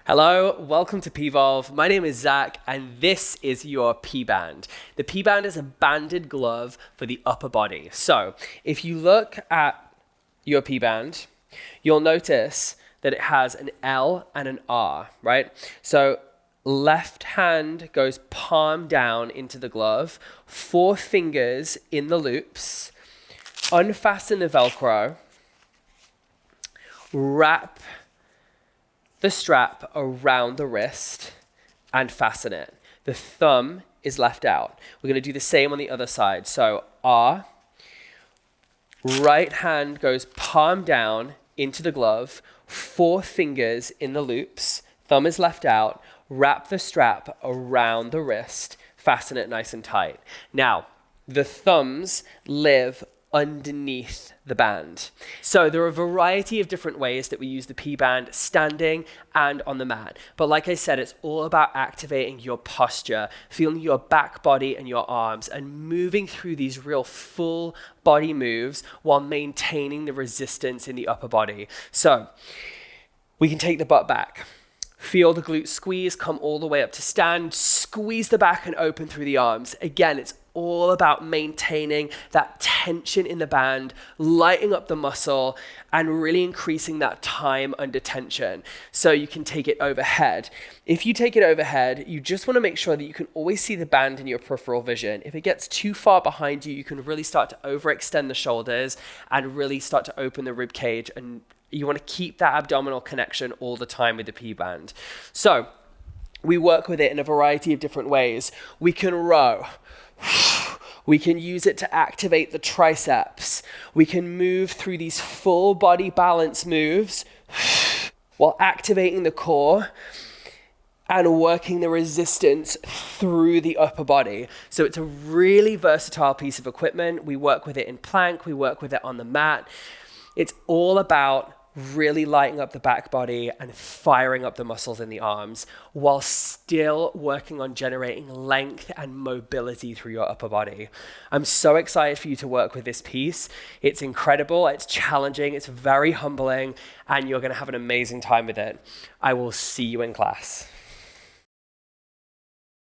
Hello, welcome to Pvolve. My name is Zach, and this is your P-band. The P-band is a banded glove for the upper body. So if you look at your P-band, you'll notice that it has an L and an R, right? So left hand goes palm down into the glove, 4 fingers in the loops, unfasten the Velcro, wrap the strap around the wrist and fasten it. The thumb is left out. We're going to do the same on the other side. So R, right hand goes palm down into the glove, 4 fingers in the loops, thumb is left out, wrap the strap around the wrist, fasten it nice and tight. Now, the thumbs live underneath the band. So there are a variety of different ways that we use the P-band standing and on the mat. But like I said, it's all about activating your posture, feeling your back body and your arms and moving through these real full body moves while maintaining the resistance in the upper body. So we can take the butt back. Feel the glute squeeze, come all the way up to stand, squeeze the back and open through the arms. Again, it's all about maintaining that tension in the band, lighting up the muscle, and really increasing that time under tension. So you can take it overhead. If you take it overhead, you just want to make sure that you can always see the band in your peripheral vision. If it gets too far behind you, you can really start to overextend the shoulders and really start to open the rib cage, and you want to keep that abdominal connection all the time with the P-band. So we work with it in a variety of different ways. We can row. We can use it to activate the triceps. We can move through these full body balance moves while activating the core and working the resistance through the upper body. So it's a really versatile piece of equipment. We work with it in plank. We work with it on the mat. It's all about really lighting up the back body and firing up the muscles in the arms while still working on generating length and mobility through your upper body. I'm so excited for you to work with this piece. It's incredible, it's challenging, it's very humbling, and you're going to have an amazing time with it. I will see you in class.